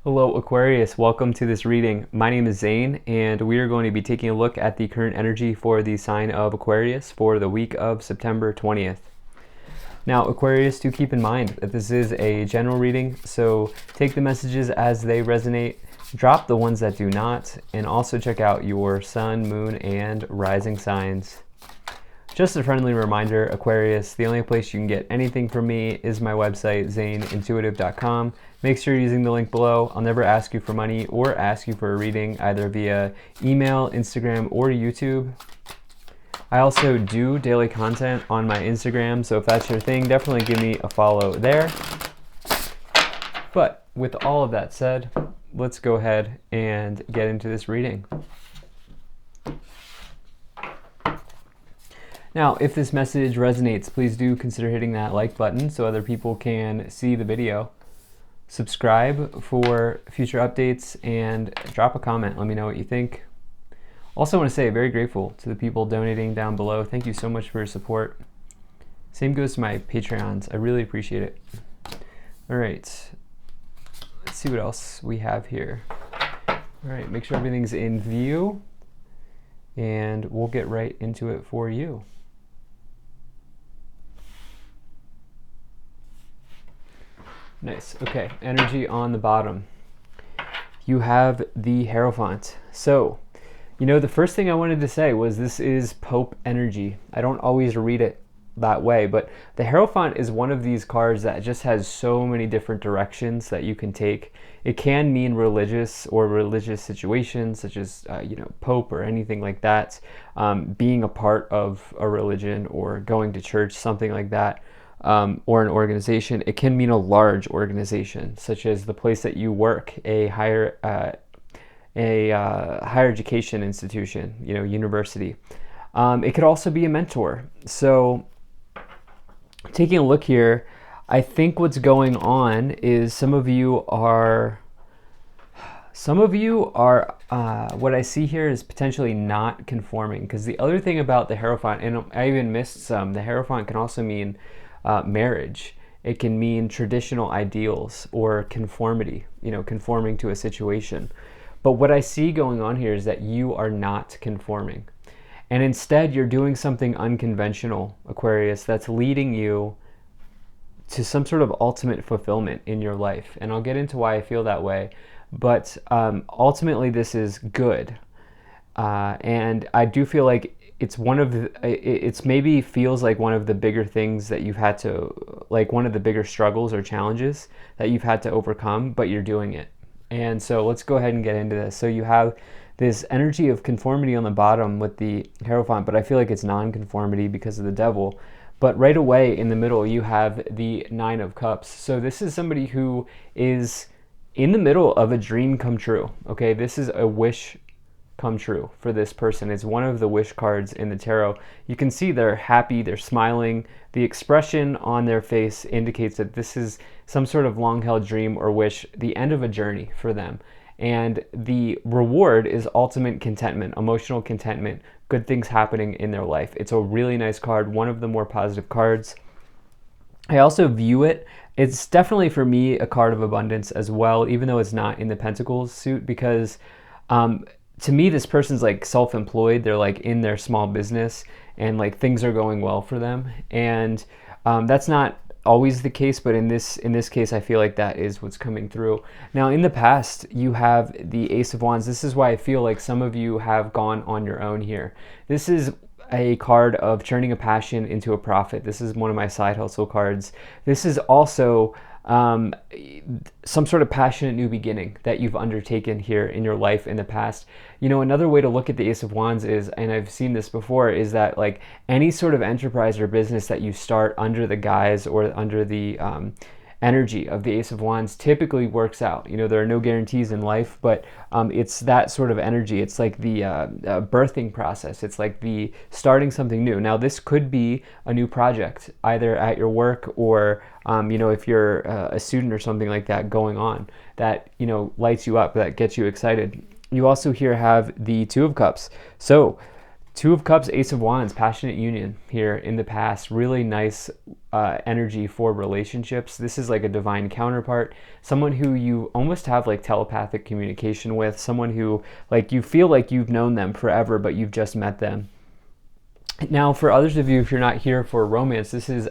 Hello Aquarius, welcome to this reading. My name is Zane and we are going to be taking a look at the current energy for the sign of Aquarius for the week of September 20th. Now Aquarius, do keep in mind that this is a general reading, so take the messages as they resonate, drop the ones that do not, and also check out your sun, moon, and rising signs. Just a friendly reminder, Aquarius, the only place you can get anything from me is my website, zaneintuitive.com. Make sure you're using the link below. I'll never ask you for money or ask you for a reading, either via email, Instagram, or YouTube. I also do daily content on my Instagram, so if that's your thing, definitely give me a follow there. But with all of that said, let's go ahead and get into this reading. Now, if this message resonates, please do consider hitting that like button so other people can see the video. Subscribe for future updates and drop a comment. Let me know what you think. Also want to say, very grateful to the people donating down below. Thank you so much for your support. Same goes to my Patreons. I really appreciate it. All right, let's see what else we have here. All right, make sure everything's in view and we'll get right into it for you. Nice. Okay, energy on the bottom. You have the Hierophant. So, the first thing I wanted to say was this is Pope energy. I don't always read it that way, but the Hierophant is one of these cards that just has so many different directions that you can take. It can mean religious or religious situations, such as, Pope or anything like that, being a part of a religion or going to church, something like that. Or an organization. It can mean a large organization, such as the place that you work, a higher education institution, university. It could also be a mentor. So, taking a look here, I think what's going on is some of you are. What I see here is potentially not conforming. Because the other thing about the Hierophant, and I even missed some, the Hierophant can also mean marriage. It can mean traditional ideals or conformity, conforming to a situation. But what I see going on here is that you are not conforming. And instead, you're doing something unconventional, Aquarius, that's leading you to some sort of ultimate fulfillment in your life. And I'll get into why I feel that way. But ultimately, this is good. And I do feel like it's maybe feels like one of the bigger things that you've had to, like one of the bigger struggles or challenges that you've had to overcome, but you're doing it. And so let's go ahead and get into this. So you have this energy of conformity on the bottom with the Hierophant, but I feel like it's non-conformity because of the devil. But right away in the middle, you have the Nine of Cups. So this is somebody who is in the middle of a dream come true. Okay, this is a wish come true for this person. It's one of the wish cards in the tarot. You can see they're happy, they're smiling. The expression on their face indicates that this is some sort of long-held dream or wish, the end of a journey for them. And the reward is ultimate contentment, emotional contentment, good things happening in their life. It's a really nice card, one of the more positive cards. I also view it's definitely for me a card of abundance as well, even though it's not in the Pentacles suit, because to me, this person's like self-employed. They're like in their small business and like things are going well for them. And that's not always the case, but in this case, I feel like that is what's coming through. Now, in the past, you have the Ace of Wands. This is why I feel like some of you have gone on your own here. This is a card of turning a passion into a profit. This is one of my side hustle cards. This is also some sort of passionate new beginning that you've undertaken here in your life in the past. Another way to look at the Ace of Wands is, and I've seen this before, is that like any sort of enterprise or business that you start under the guise or under the energy of the Ace of Wands typically works out. There are no guarantees in life, but it's that sort of energy. It's like the birthing process. It's like the starting something new. Now, this could be a new project, either at your work or, if you're a student or something like that going on that, lights you up, that gets you excited. You also here have the Two of Cups. So Two of Cups, Ace of Wands, passionate union here in the past. Really nice energy for relationships. This is like a divine counterpart, someone who you almost have like telepathic communication with, someone who like you feel like you've known them forever, but you've just met them. Now, for others of you, if you're not here for romance, this is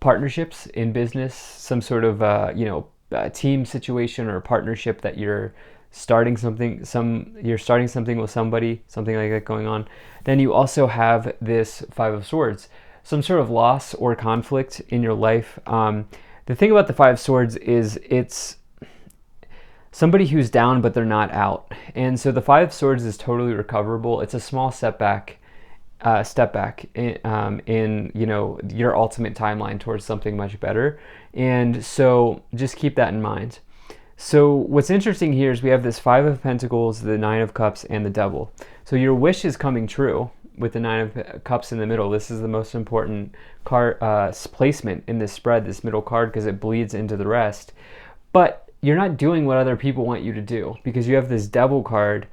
partnerships in business, some sort of team situation or partnership that you're starting something with somebody, something like that going on. Then you also have this Five of Swords, some sort of loss or conflict in your life. The thing about the Five of Swords is it's somebody who's down but they're not out, and so the Five of Swords is totally recoverable. It's a small step back in your ultimate timeline towards something much better, and so just keep that in mind. So what's interesting here is we have this Five of Pentacles, the Nine of Cups, and the Devil. So your wish is coming true with the Nine of Cups in the middle. This is the most important card placement in this spread, this middle card, because it bleeds into the rest. But you're not doing what other people want you to do, because you have this Devil card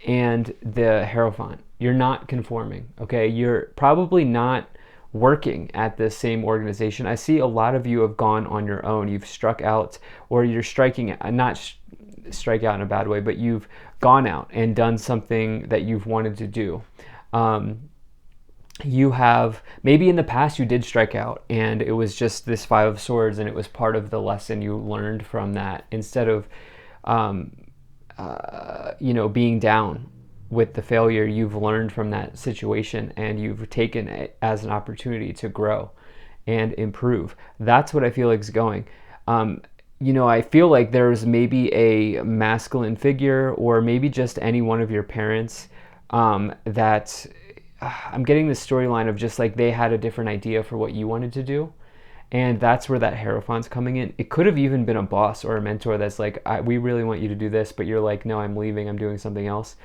and the Hierophant. You're not conforming, okay? You're probably not working at the same organization. I see a lot of you have gone on your own. You've struck out, or you're striking, not strike out in a bad way, but you've gone out and done something that you've wanted to do. You have, maybe in the past you did strike out and it was just this Five of Swords and it was part of the lesson you learned from that, instead of being down with the failure. You've learned from that situation and you've taken it as an opportunity to grow and improve. That's what I feel like is going. I feel like there's maybe a masculine figure, or maybe just any one of your parents that I'm getting this storyline of just like they had a different idea for what you wanted to do. And that's where that Hierophant's coming in. It could have even been a boss or a mentor that's like, we really want you to do this, but you're like, no, I'm leaving, I'm doing something else.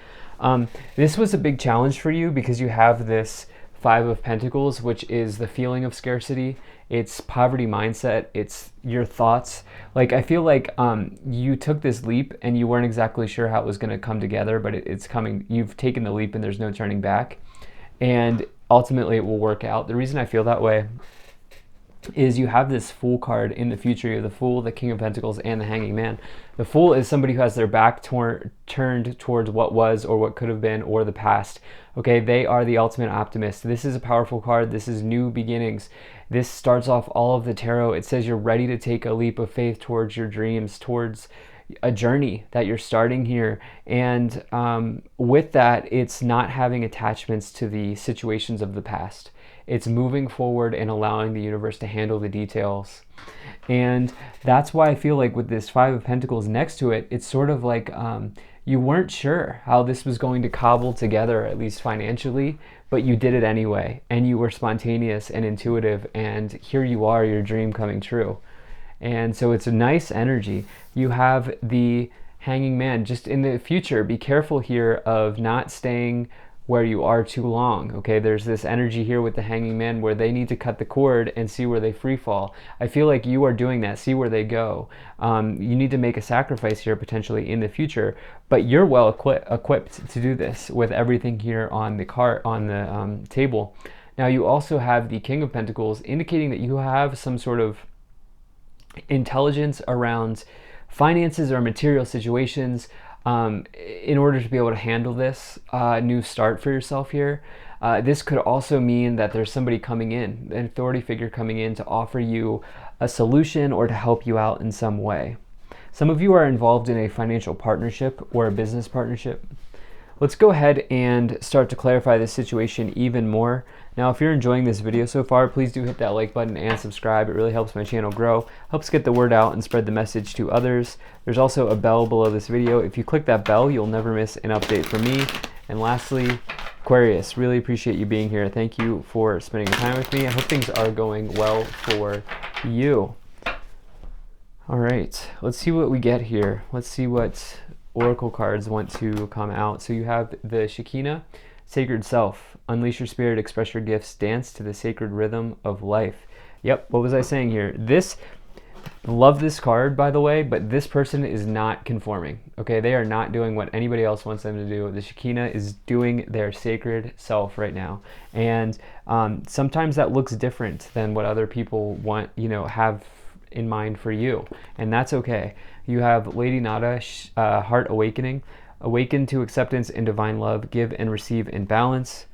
This was a big challenge for you because you have this Five of Pentacles, which is the feeling of scarcity. It's poverty mindset. It's your thoughts. Like, I feel like you took this leap and you weren't exactly sure how it was going to come together, but it's coming. You've taken the leap and there's no turning back. And ultimately it will work out. The reason I feel that way is you have this Fool card in the future. You have the Fool, the King of Pentacles, and the Hanging Man. The Fool is somebody who has their back turned towards what was or what could have been or the past. Okay, they are the ultimate optimist. This is a powerful card. This is new beginnings. This starts off all of the tarot. It says you're ready to take a leap of faith towards your dreams, towards a journey that you're starting here. And with that, it's not having attachments to the situations of the past. It's moving forward and allowing the universe to handle the details. And that's why I feel like with this Five of Pentacles next to it, it's sort of like you weren't sure how this was going to cobble together, at least financially, but you did it anyway. And you were spontaneous and intuitive, and here you are, your dream coming true. And so it's a nice energy. You have the Hanging Man. Just in the future, be careful here of not staying where you are too long. Okay, there's this energy here with the Hanging Man where they need to cut the cord and see where they free fall. I feel like you are doing that. See where they go. You need to make a sacrifice here potentially in the future, but you're well equipped to do this with everything here on the table. Now you also have the King of Pentacles, indicating that you have some sort of intelligence around finances or material situations in order to be able to handle this new start for yourself here. This could also mean that there's somebody coming in, an authority figure coming in to offer you a solution or to help you out in some way. Some of you are involved in a financial partnership or a business partnership. Let's go ahead and start to clarify this situation even more. Now, if you're enjoying this video so far, please do hit that like button and subscribe. It really helps my channel grow, helps get the word out and spread the message to others. There's also a bell below this video. If you click that bell, you'll never miss an update from me. And lastly, Aquarius, really appreciate you being here. Thank you for spending time with me. I hope things are going well for you. All right, let's see what we get here. Let's see what Oracle cards want to come out. So you have the Shekinah, Sacred Self. Unleash your spirit, express your gifts, dance to the sacred rhythm of life. Yep, what was I saying here? This Love this card, by the way, but this person is not conforming. Okay, they are not doing what anybody else wants them to do. The Shekinah is doing their sacred self right now, and sometimes that looks different than what other people want, have in mind for you, and that's okay. You have Lady Nada, Heart Awakening, awaken to acceptance and divine love, give and receive in balance.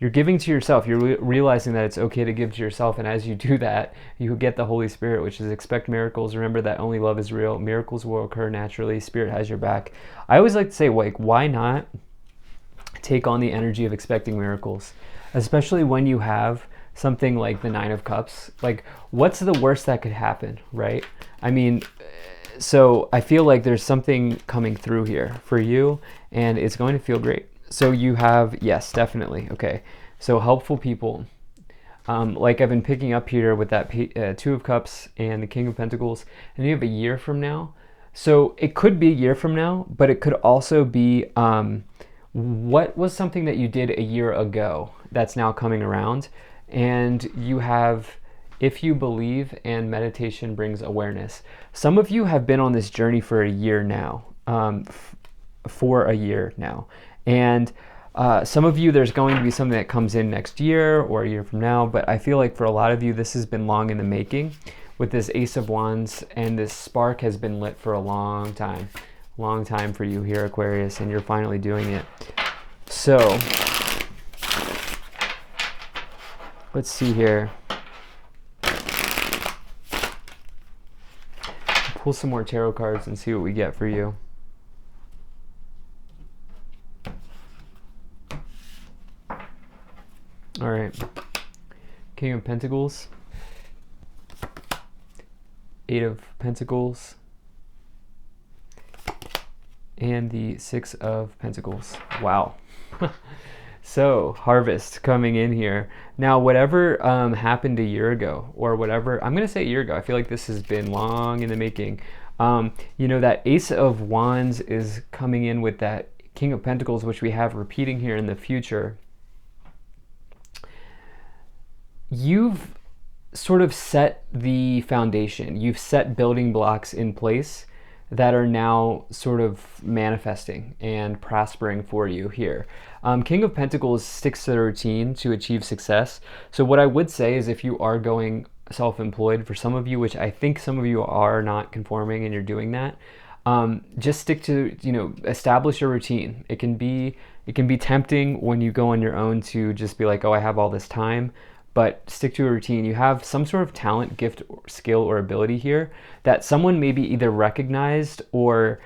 You're giving to yourself. You're realizing that it's okay to give to yourself, and as you do that, you get the Holy Spirit, which is expect miracles. Remember that only love is real. Miracles will occur naturally. Spirit has your back. I always like to say, like, why not take on the energy of expecting miracles, especially when you have something like the Nine of Cups. Like, what's the worst that could happen, right? I mean, so I feel like there's something coming through here for you, and it's going to feel great. So you have, yes, definitely. Okay. So helpful people. Like I've been picking up here with that Two of Cups and the King of Pentacles, and you have a year from now. So it could be a year from now, but it could also be what was something that you did a year ago that's now coming around. And you have, if you believe, and meditation brings awareness. Some of you have been on this journey for a year now, And some of you, there's going to be something that comes in next year or a year from now, but I feel like for a lot of you, this has been long in the making with this Ace of Wands, and this spark has been lit for a long time for you here, Aquarius, and you're finally doing it. So let's see here. Pull some more tarot cards and see what we get for you. All right, King of Pentacles, Eight of Pentacles, and the Six of Pentacles. Wow. So, harvest coming in here. Now, whatever happened a year ago, or whatever, I'm going to say a year ago, I feel like this has been long in the making. That Ace of Wands is coming in with that King of Pentacles, which we have repeating here in the future. You've sort of set the foundation. You've set building blocks in place that are now sort of manifesting and prospering for you here. King of Pentacles sticks to the routine to achieve success. So what I would say is, if you are going self-employed, for some of you, which I think some of you are not conforming and you're doing that, just stick to, establish a routine. It can be tempting when you go on your own to just be like, oh, I have all this time. But stick to a routine. You have some sort of talent, gift, skill, or ability here that someone maybe either recognized, or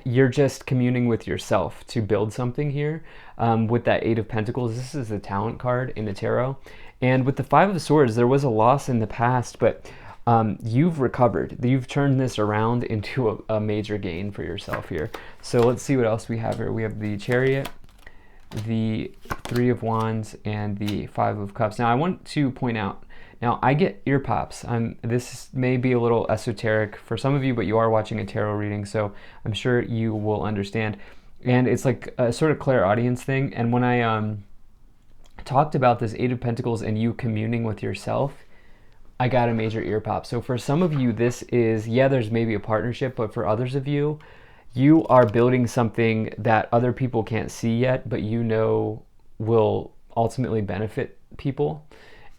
you're just communing with yourself to build something here. With that Eight of Pentacles, this is the talent card in the tarot. And with the Five of Swords, there was a loss in the past, but you've recovered. You've turned this around into a major gain for yourself here. So let's see what else we have here. We have the Chariot, the Three of Wands, and the Five of Cups. Now I want to point out, now I get ear pops. This may be a little esoteric for some of you, but you are watching a tarot reading, so I'm sure you will understand. And it's like a sort of clairaudience thing. And when I talked about this Eight of Pentacles and you communing with yourself, I got a major ear pop. So for some of you, this is, there's maybe a partnership, but for others of you, you are building something that other people can't see yet, but will ultimately benefit people.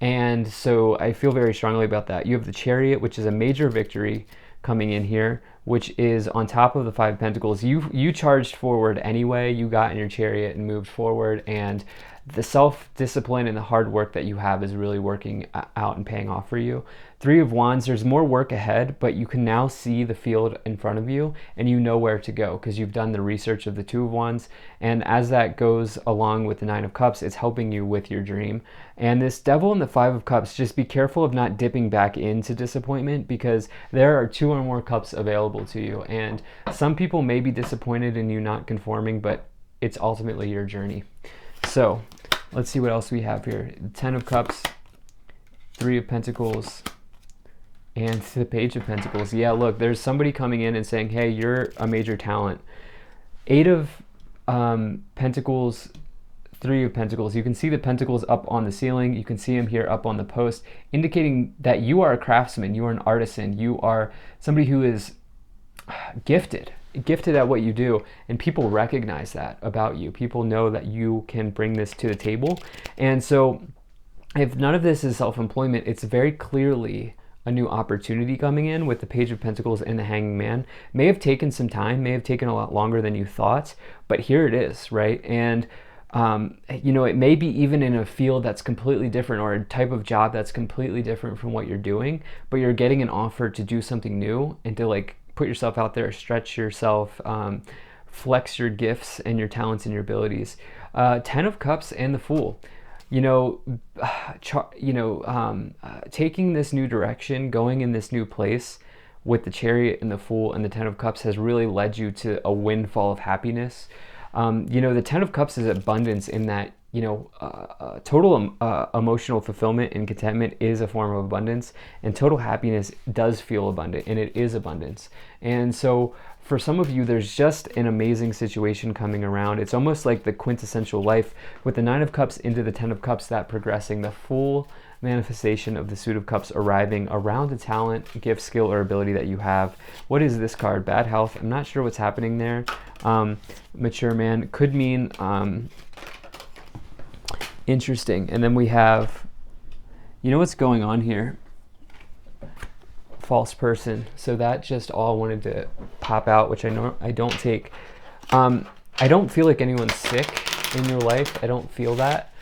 And so I feel very strongly about that. You have the Chariot, which is a major victory coming in here, which is on top of the Five of Pentacles. You charged forward anyway. You got in your Chariot and moved forward, and the self-discipline and the hard work that you have is really working out and paying off for you. Three of Wands, there's more work ahead, but you can now see the field in front of you, and you know where to go because you've done the research of the Two of Wands. And as that goes along with the Nine of Cups, it's helping you with your dream. And this Devil and the Five of Cups, just be careful of not dipping back into disappointment, because there are two or more cups available to you. And some people may be disappointed in you not conforming, but it's ultimately your journey. So let's see what else we have here. Ten of Cups, Three of Pentacles, and the Page of Pentacles. Yeah, look, there's somebody coming in and saying, hey, you're a major talent. Eight of Pentacles, Three of Pentacles. You can see the pentacles up on the ceiling. You can see them here up on the post, indicating that you are a craftsman, you are an artisan, you are somebody who is gifted at what you do, and people recognize that about you. People know that you can bring this to the table. And so if none of this is self-employment, it's very clearly a new opportunity coming in with the Page of Pentacles and the Hanged Man. May have taken some time, may have taken a lot longer than you thought, but here it is, right? And you know, it may be even in a field that's completely different, or a type of job that's completely different from what you're doing, but you're getting an offer to do something new and to like put yourself out there, stretch yourself, flex your gifts and your talents and your abilities. Ten of Cups and the Fool. You know, taking this new direction, going in this new place with the Chariot and the Fool and the Ten of Cups has really led you to a windfall of happiness. You know, the Ten of Cups is abundance in that, you know, total emotional fulfillment and contentment is a form of abundance, and total happiness does feel abundant, and it is abundance. And so for some of you, there's just an amazing situation coming around. It's almost like the quintessential life with the Nine of Cups into the Ten of Cups, that progressing, the full manifestation of the Suit of Cups arriving around a talent, gift, skill, or ability that you have. What is this card? Bad health. I'm not sure what's happening there. Mature man could mean interesting. And then we have, you know what's going on here? False person. So that just all wanted to pop out, which I know I don't take. I don't feel like anyone's sick in your life. I don't feel that.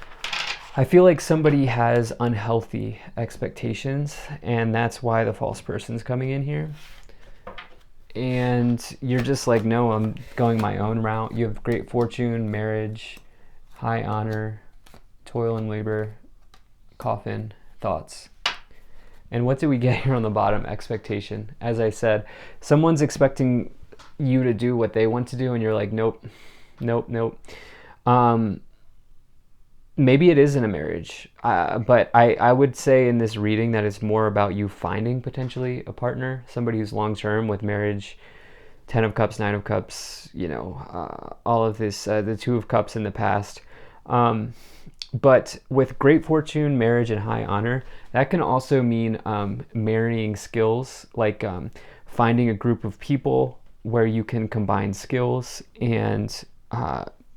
I feel like somebody has unhealthy expectations, and that's why the false person's coming in here. And you're just like, no, I'm going my own route. You have great fortune, marriage, high honor, toil and labor, coffin, thoughts. And what do we get here on the bottom? Expectation. As I said, someone's expecting you to do what they want to do, and you're like, nope, nope, nope. Maybe it is in a marriage, but I would say in this reading that it's more about you finding potentially a partner, somebody who's long-term with marriage, Ten of Cups, Nine of Cups, you know, all of this, the Two of Cups in the past. But with great fortune, marriage, and high honor, that can also mean marrying skills, like finding a group of people where you can combine skills. And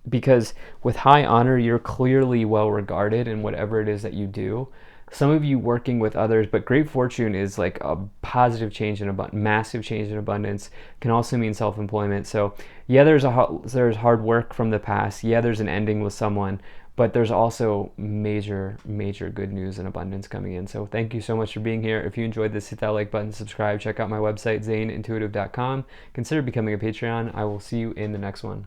because with high honor, you're clearly well regarded in whatever it is that you do. Some of you working with others, but great fortune is like a positive change in abundance, massive change in abundance. Can also mean self-employment. So yeah, there's hard work from the past. Yeah, there's an ending with someone, but there's also major good news and abundance coming in. So thank you so much for being here. If you enjoyed this, hit that like button, subscribe, check out my website, zaneintuitive.com. Consider becoming a Patreon. I will see you in the next one.